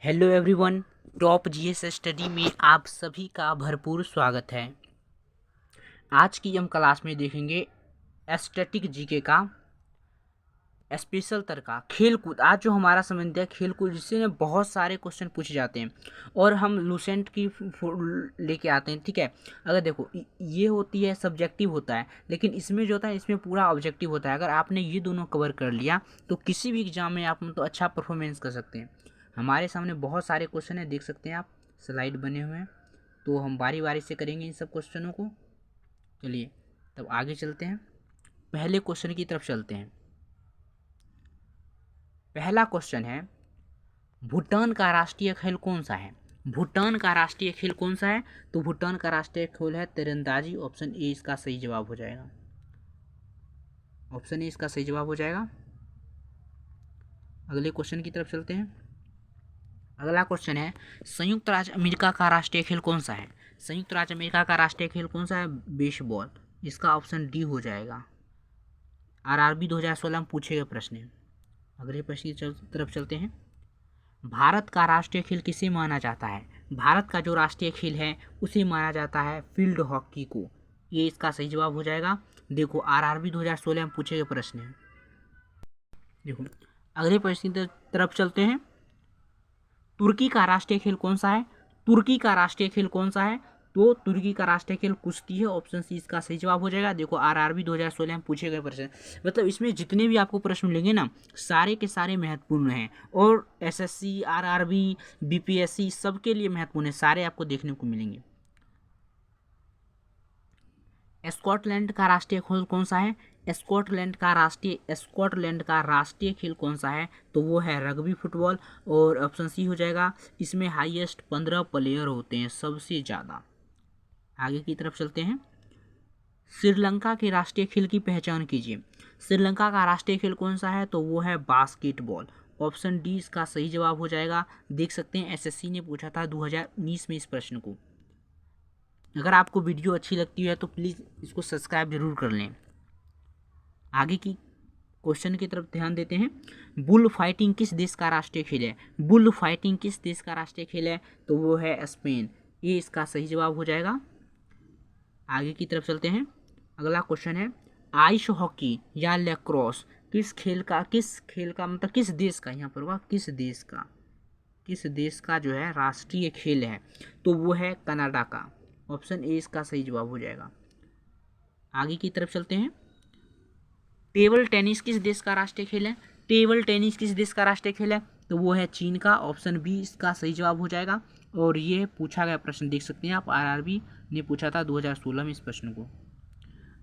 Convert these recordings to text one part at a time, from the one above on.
Hello everyone, top GS study में आप सभी का भरपूर स्वागत है। आज की हम क्लास में देखेंगे स्टैटिक जीके का स्पेशल तरीका खेल कूद। आज जो हमारा संबंध है खेल कूद, जिससे ना बहुत सारे क्वेश्चन पूछे जाते हैं और हम लूसेंट की लेके आते हैं। ठीक है, अगर देखो ये होती है सब्जेक्टिव होता है, लेकिन इसमें जो होता है इसमें पूरा ऑब्जेक्टिव होता है। अगर आपने ये दोनों कवर कर लिया तो किसी भी एग्जाम में आप तो अच्छा परफॉर्मेंस कर सकते हैं। हमारे सामने बहुत सारे क्वेश्चन है, देख सकते हैं आप, स्लाइड बने हुए हैं, तो हम बारी बारी से करेंगे इन सब क्वेश्चनों को। चलिए तब आगे चलते हैं, पहले क्वेश्चन की तरफ चलते हैं। पहला क्वेश्चन है, भूटान का राष्ट्रीय खेल कौन सा है? भूटान का राष्ट्रीय खेल कौन सा है? तो भूटान का राष्ट्रीय खेल है तीरंदाजी। ऑप्शन ए इसका सही जवाब हो जाएगा। ऑप्शन ए इसका सही जवाब हो जाएगा। अगले क्वेश्चन की तरफ चलते हैं। अगला क्वेश्चन है, संयुक्त राज्य अमेरिका का राष्ट्रीय खेल कौन सा है? संयुक्त राज्य अमेरिका का राष्ट्रीय खेल कौन सा है? बेसबॉल। इसका ऑप्शन डी हो जाएगा। आरआरबी 2016 में पूछे गए प्रश्न है। अगले प्रश्न की तरफ चलते हैं। भारत का राष्ट्रीय खेल किसे माना जाता है? भारत का जो राष्ट्रीय खेल है उसे माना जाता है फील्ड हॉकी को। ये इसका सही जवाब हो जाएगा। देखो आरआरबी 2016 में पूछे गए प्रश्न है। देखो अगले प्रश्न की तरफ चलते हैं। तुर्की का राष्ट्रीय खेल कौन सा है? तुर्की का राष्ट्रीय खेल कौन सा है? तो तुर्की का राष्ट्रीय खेल कुश्ती है। ऑप्शन सी इसका सही जवाब हो जाएगा। देखो आरआरबी 2016 में पूछे गए प्रश्न, मतलब इसमें जितने भी आपको प्रश्न मिलेंगे ना, सारे के सारे महत्वपूर्ण हैं और एसएससी, आरआरबी, बीपीएससी सबके लिए महत्वपूर्ण है, सारे आपको देखने को मिलेंगे। स्कॉटलैंड का राष्ट्रीय खेल कौन सा है? स्कॉटलैंड का राष्ट्रीय खेल कौन सा है? तो वो है रग्बी फुटबॉल। और ऑप्शन सी हो जाएगा। इसमें हाईएस्ट 15 प्लेयर होते हैं, सबसे ज़्यादा। आगे की तरफ चलते हैं। श्रीलंका के राष्ट्रीय खेल की पहचान कीजिए। श्रीलंका का राष्ट्रीय खेल कौन सा है? तो वो है बास्केटबॉल। ऑप्शन डी इसका सही जवाब हो जाएगा। देख सकते हैं एसएससी ने पूछा था 2019 में इस प्रश्न को। अगर आपको वीडियो अच्छी लगती है तो प्लीज़ इसको सब्सक्राइब जरूर कर लें। आगे की क्वेश्चन की तरफ ध्यान देते हैं। बुल फाइटिंग किस देश का राष्ट्रीय खेल है? बुल फाइटिंग किस देश का राष्ट्रीय खेल है? तो वो है स्पेन। ये इसका सही जवाब हो जाएगा। आगे की तरफ चलते हैं। अगला क्वेश्चन है, आइस हॉकी या लैक्रोस किस खेल का मतलब किस देश का, यहाँ पर हुआ किस देश का जो है राष्ट्रीय खेल है? तो वो है कनाडा का। ऑप्शन ए इसका सही जवाब हो जाएगा। आगे की तरफ चलते हैं। टेबल टेनिस किस देश का राष्ट्रीय खेल है? टेबल टेनिस किस देश का राष्ट्रीय खेल है? तो वो है चीन का। ऑप्शन बी इसका सही जवाब हो जाएगा। और ये पूछा गया प्रश्न, देख सकते हैं आप, आरआरबी ने पूछा था 2016 में इस प्रश्न को।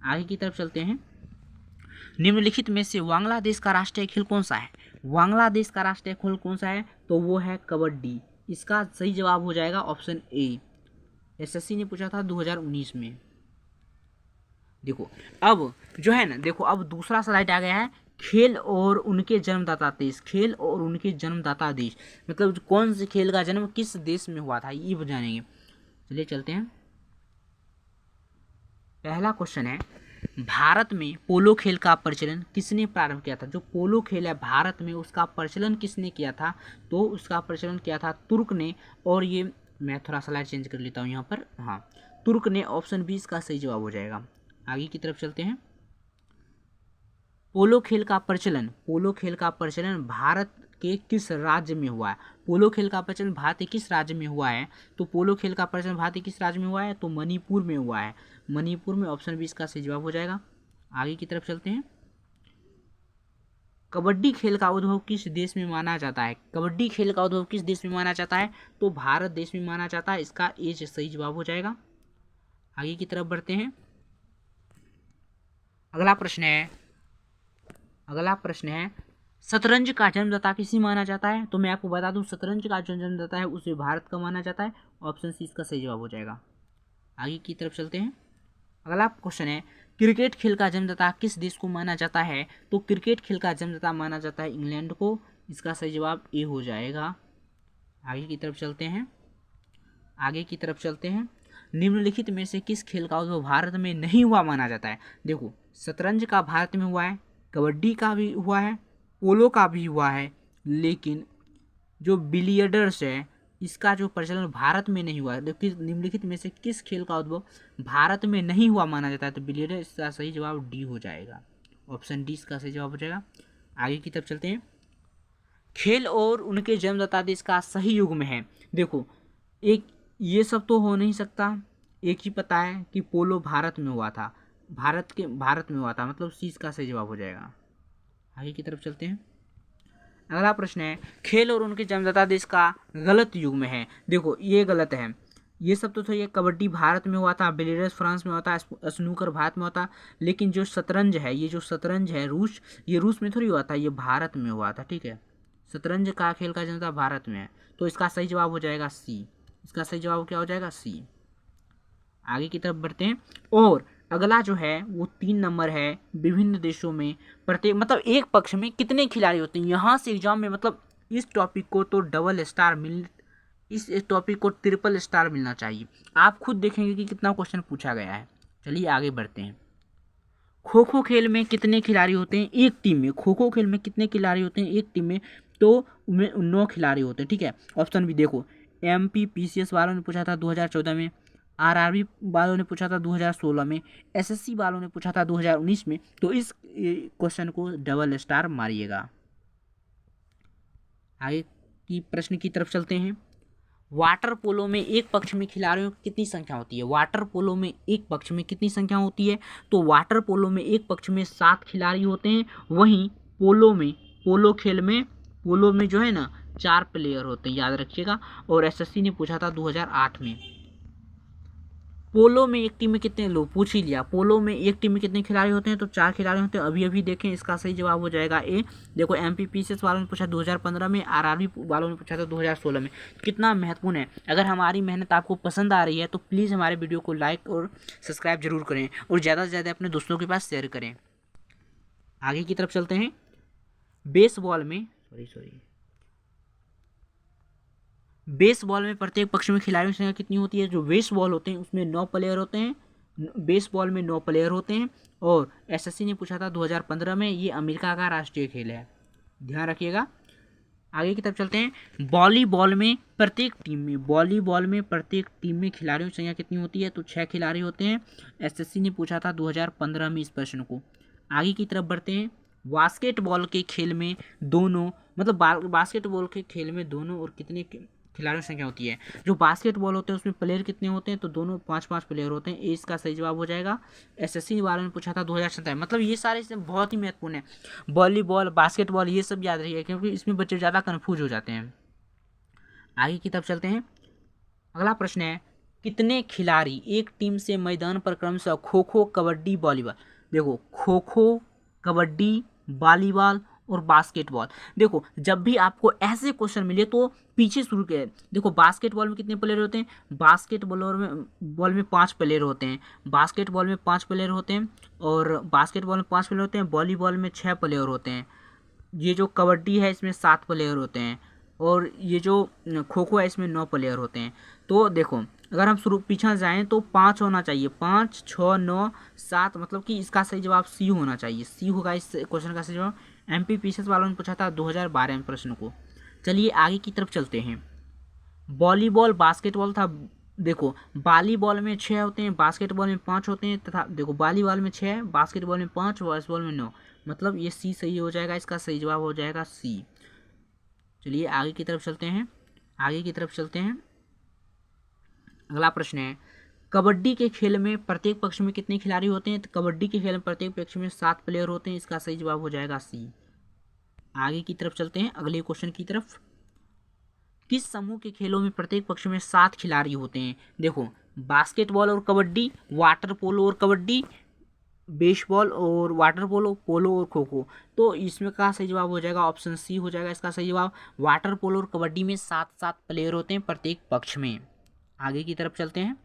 आगे की तरफ चलते हैं। निम्नलिखित में से बांग्लादेश का राष्ट्रीय खेल कौन सा है? बांग्लादेश का राष्ट्रीय खेल कौन सा है? तो वो है कबड्डी। इसका सही जवाब हो जाएगा ऑप्शन ए। एसएससी ने पूछा था 2019 में। देखो अब जो है ना, देखो अब दूसरा स्लाइड आ गया है, खेल और उनके जन्मदाता देश। खेल और उनके जन्मदाता देश मतलब कौन से खेल का जन्म किस देश में हुआ था, ये जानेंगे। चलिए चलते हैं। पहला क्वेश्चन है, भारत में पोलो खेल का प्रचलन किसने प्रारंभ किया था? जो पोलो खेल है भारत में, उसका प्रचलन किसने किया था? तो उसका प्रचलन किया था तुर्क ने। और ये मैं थोड़ा स्लाइड चेंज कर लेता हूँ यहाँ पर, हाँ, तुर्क ने। ऑप्शन बी इसका सही जवाब हो जाएगा। आगे की तरफ चलते हैं। पोलो खेल का प्रचलन भारत के किस राज्य में हुआ है? पोलो खेल का प्रचलन भारत के किस राज्य में हुआ है? तो पोलो खेल का प्रचलन भारत के किस राज्य में हुआ है? तो मणिपुर में हुआ है। मणिपुर में। ऑप्शन बी इसका सही जवाब हो जाएगा। आगे की तरफ चलते हैं। कबड्डी खेल का उद्भव किस देश में माना जाता है? कबड्डी खेल का उद्भव किस देश में माना जाता है? तो भारत देश में माना जाता है। इसका ए सही जवाब हो जाएगा। आगे की तरफ बढ़ते हैं। अगला प्रश्न है, शतरंज का जन्मदाता किसे माना जाता है? तो मैं आपको बता दूं, शतरंज का जो जन्मदाता है उसे भारत का माना जाता है। ऑप्शन सी इसका सही जवाब हो जाएगा। आगे की तरफ चलते हैं। अगला क्वेश्चन है, क्रिकेट खेल का जन्मदाता किस देश को माना जाता है? तो क्रिकेट खेल का जन्मदाता माना जाता है इंग्लैंड को। इसका सही जवाब ए हो जाएगा। आगे की तरफ चलते हैं। निम्नलिखित में से किस खेल का उद्भव भारत में नहीं हुआ माना जाता है? देखो शतरंज का भारत में हुआ है, कबड्डी का भी हुआ है, पोलो का भी हुआ है, लेकिन जो बिलियर्ड्स है इसका जो प्रचलन भारत में नहीं हुआ, देखिए निम्नलिखित में से किस खेल का उद्भव भारत में नहीं हुआ माना जाता है, तो बिलियर्ड्स इसका सही जवाब डी हो जाएगा, ऑप्शन डी इसका सही जवाब हो जाएगा। आगे की तरफ चलते हैं। खेल और उनके जन्मदाता देश का सही युग में है, देखो एक ये सब तो हो नहीं सकता, एक ही पता है कि पोलो भारत में हुआ था, भारत में हुआ था, मतलब सी इसका सही जवाब हो जाएगा। आगे की तरफ चलते हैं। अगला प्रश्न है खेल और उनके जन्मदाता देश का गलत युग में है, देखो ये गलत है, ये सब तो सही है, कबड्डी भारत में हुआ था, बिलियर्ड्स फ्रांस में हुआ था, स्नूकर भारत में हुआ था, लेकिन जो शतरंज है, ये जो शतरंज है ये रूस में थोड़ी हुआ था, ये भारत में हुआ था, ठीक है। शतरंज का खेल का जन्मदाता भारत में है, तो इसका सही जवाब हो जाएगा सी, इसका सही जवाब क्या हो जाएगा सी। आगे की तरफ बढ़ते हैं। और अगला जो है वो 3 नंबर है, विभिन्न देशों में प्रत्येक मतलब एक पक्ष में कितने खिलाड़ी होते हैं, यहाँ से एग्जाम में मतलब इस टॉपिक को तो डबल स्टार इस टॉपिक को ट्रिपल स्टार मिलना चाहिए। आप खुद देखेंगे कि कितना क्वेश्चन पूछा गया है। चलिए आगे बढ़ते हैं। खो खो खेल में कितने खिलाड़ी होते हैं एक टीम में, खो खो खेल में कितने खिलाड़ी होते हैं एक टीम में, तो उनमें 9 खिलाड़ी होते हैं, ठीक है। ऑप्शन भी देखो, MPPCS वालों ने पूछा था 2014 में, RRB वालों ने पूछा था 2016 में, SSC वालों ने पूछा था 2019 में, तो इस क्वेश्चन को डबल स्टार मारिएगा। आगे की प्रश्न की तरफ चलते हैं। वाटर पोलो में एक पक्ष में खिलाड़ियों की कितनी संख्या होती है, वाटर पोलो में एक पक्ष में कितनी संख्या होती है, तो वाटर पोलो में एक पक्ष में 7 खिलाड़ी होते हैं, वहीं पोलो खेल में जो है ना 4 प्लेयर होते हैं, याद रखिएगा। और SSC ने पूछा था 2008 में। पोलो में एक टीम में कितने लोग पूछ ही लिया, पोलो में एक टीम में कितने खिलाड़ी होते हैं, तो 4 खिलाड़ी होते हैं। अभी देखें, इसका सही जवाब हो जाएगा ए। देखो MPPCS वालों ने पूछा 2015 में, RRB वालों ने पूछा था 2016 में। कितना महत्वपूर्ण है। अगर हमारी मेहनत आपको पसंद आ रही है तो प्लीज़ हमारे वीडियो को लाइक और सब्सक्राइब जरूर करें और ज़्यादा से ज़्यादा अपने दोस्तों के पास शेयर करें। आगे की तरफ चलते हैं। बेसबॉल में प्रत्येक पक्ष में खिलाड़ियों की संख्या कितनी होती है, जो बेसबॉल होते हैं उसमें 9 प्लेयर होते हैं, बेसबॉल में 9 प्लेयर होते हैं। और SSC ने पूछा था 2015 में, ये अमेरिका का राष्ट्रीय खेल है, ध्यान रखिएगा। आगे की तरफ चलते हैं। वॉलीबॉल में प्रत्येक टीम में खिलाड़ियों की संख्या कितनी होती है, तो 6 खिलाड़ी होते हैं। SSC ने पूछा था 2015 में इस प्रश्न को। आगे की तरफ बढ़ते हैं। बास्केटबॉल के खेल में दोनों और कितने खिलाड़ियों की संख्या होती है, जो बास्केटबॉल होते हैं उसमें प्लेयर कितने होते हैं, तो दोनों 5-5 प्लेयर होते हैं, ये इसका सही जवाब हो जाएगा। SSC वालों ने पूछा था 2017, मतलब ये सारे बहुत ही महत्वपूर्ण है। वॉलीबॉल, बास्केटबॉल ये सब याद रखिए, क्योंकि इसमें बच्चे ज़्यादा कन्फ्यूज हो जाते हैं। आगे की तरफ चलते हैं। अगला प्रश्न है, कितने खिलाड़ी एक टीम से मैदान पर क्रमशः खो खो, कबड्डी, वॉलीबॉल, देखो खो खो, कबड्डी, वॉलीबॉल और बास्केटबॉल, देखो जब भी आपको ऐसे क्वेश्चन मिले तो पीछे शुरू के देखो। बास्केटबॉल में कितने प्लेयर होते हैं, बॉल में 5 प्लेयर होते हैं, बास्केटबॉल में 5 प्लेयर होते हैं, और बास्केटबॉल में 5 प्लेयर होते हैं, वॉलीबॉल में 6 प्लेयर होते हैं, ये जो कबड्डी है इसमें 7 प्लेयर होते हैं, और ये जो खो खो है इसमें 9 प्लेयर होते हैं। तो देखो अगर हम शुरू पीछे जाएं तो 5 होना चाहिए, 5, 6, 9, 7, मतलब कि इसका सही जवाब सी होना चाहिए, सी होगा इस क्वेश्चन का सही जवाब। MPPCS वालों ने पूछा था 2012 में प्रश्न को। चलिए आगे की तरफ चलते हैं। वॉलीबॉल, बास्केटबॉल था, देखो वॉलीबॉल में 6 होते हैं, बास्केटबॉल में 5 होते हैं, तथा देखो वॉलीबॉल में 6, बास्केटबॉल में 5, बास्केटबॉल में 9, मतलब ये सी सही हो जाएगा, इसका सही जवाब हो जाएगा सी। चलिए आगे की तरफ चलते हैं। अगला प्रश्न है, कबड्डी के खेल में प्रत्येक पक्ष में कितने खिलाड़ी होते हैं, तो कबड्डी के खेल में प्रत्येक पक्ष में 7 प्लेयर होते हैं, इसका सही जवाब हो जाएगा सी। आगे की तरफ चलते हैं अगले क्वेश्चन की तरफ। किस समूह के खेलों में प्रत्येक पक्ष में 7 खिलाड़ी होते हैं, देखो बास्केटबॉल और कबड्डी, वाटर पोलो और कबड्डी, बेसबॉल और वाटर पोलो और खो खो, तो इसमें का सही जवाब हो जाएगा ऑप्शन सी हो जाएगा इसका सही जवाब। वाटर पोलो और कबड्डी में 7-7 प्लेयर होते हैं प्रत्येक पक्ष में। आगे की तरफ चलते हैं।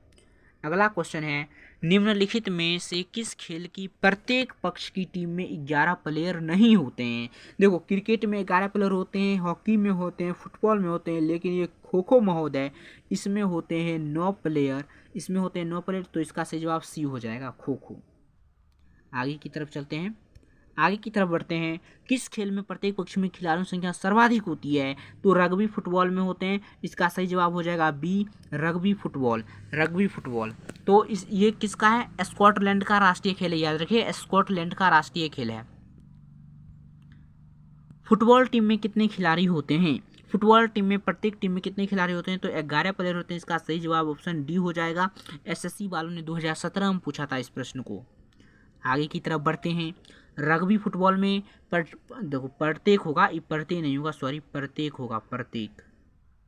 अगला क्वेश्चन है, निम्नलिखित में से किस खेल की प्रत्येक पक्ष की टीम में 11 प्लेयर नहीं होते हैं, देखो क्रिकेट में 11 प्लेयर होते हैं, हॉकी में होते हैं, फुटबॉल में होते हैं, लेकिन ये खो खो महोदय इसमें होते हैं 9 प्लेयर, तो इसका सही जवाब सी हो जाएगा खो खो। आगे की तरफ चलते हैं। आगे की तरफ बढ़ते हैं। किस खेल में प्रत्येक पक्ष में खिलाड़ियों की संख्या सर्वाधिक होती है? तो रग्बी फुटबॉल में होते हैं। इसका सही जवाब हो जाएगा B, rugby football. Rugby football तो ये किसका है? स्कॉटलैंड का राष्ट्रीय खेल है, याद रखिए स्कॉटलैंड का राष्ट्रीय खेल है। फुटबॉल टीम में कितने खिलाड़ी होते हैं? फुटबॉल टीम में प्रत्येक टीम में कितने खिलाड़ी होते हैं? तो 11 प्लेयर होते हैं। इसका सही जवाब ऑप्शन डी हो जाएगा। एसएससी वालों ने 2017 में पूछा था इस प्रश्न को। आगे की तरफ बढ़ते हैं। रग्बी फुटबॉल में देखो प्रत्येक होगा, ये प्रत्येक नहीं होगा, सॉरी प्रत्येक होगा,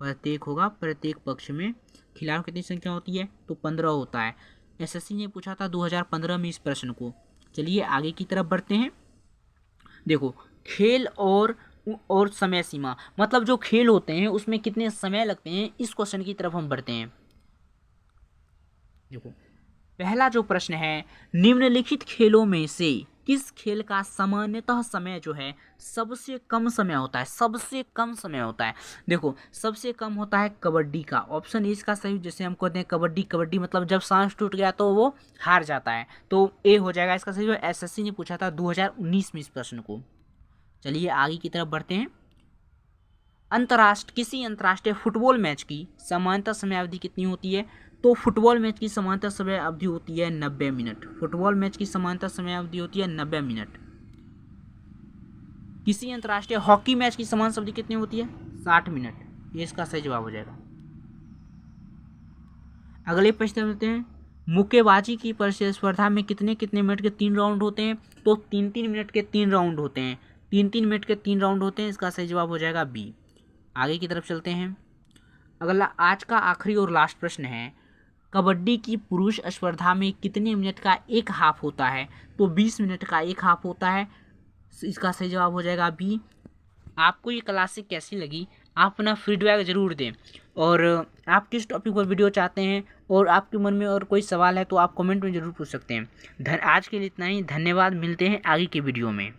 प्रत्येक होगा। प्रत्येक पक्ष में खिलाड़ियों की कितनी संख्या होती है? तो 15 होता है। एसएससी ने पूछा था 2015 में इस प्रश्न को। चलिए आगे की तरफ बढ़ते हैं। देखो खेल और समय सीमा, मतलब जो खेल होते हैं उसमें कितने समय लगते हैं, इस क्वेश्चन की तरफ हम बढ़ते हैं। देखो पहला जो प्रश्न है, निम्नलिखित खेलों में से किस खेल का सामान्यतः समय जो है सबसे कम समय होता है? सबसे कम समय होता है। देखो सबसे कम होता है कबड्डी का। ऑप्शन ए इसका सही, जैसे हम कहते हैं कबड्डी मतलब जब सांस टूट गया तो वो हार जाता है, तो ए हो जाएगा इसका सही। जो एसएससी ने पूछा था 2019 में इस प्रश्न को। चलिए आगे की तरफ बढ़ते हैं। किसी अंतर्राष्ट्रीय फुटबॉल मैच की सामान्यतः समय अवधि कितनी होती है? तो फुटबॉल मैच की सामान्यतः समय अवधि होती है 90 मिनट। फुटबॉल मैच की सामान्यतः समय अवधि होती है 90 मिनट। किसी अंतर्राष्ट्रीय हॉकी मैच की सामान्य अवधि कितनी होती है? 60 मिनट। ये इसका सही जवाब हो जाएगा। अगले प्रश्न मिलते हैं। मुक्केबाजी की प्रतिस्पर्धा में कितने मिनट के 3 राउंड होते हैं? तो 3-3 मिनट के 3 राउंड होते हैं। 3-3 मिनट के 3 राउंड होते हैं। इसका सही जवाब हो जाएगा बी। आगे की तरफ चलते हैं। अगला आज का आखिरी और लास्ट प्रश्न है। कबड्डी की पुरुष स्पर्धा में कितने मिनट का एक हाफ होता है? तो 20 मिनट का एक हाफ होता है। इसका सही जवाब हो जाएगा बी। आपको ये क्लासिक कैसी लगी? आप अपना फीडबैक ज़रूर दें, और आप किस टॉपिक पर वीडियो चाहते हैं, और आपके मन में और कोई सवाल है तो आप कमेंट में ज़रूर पूछ सकते हैं। आज के लिए इतना ही। धन्यवाद। मिलते हैं आगे के वीडियो में।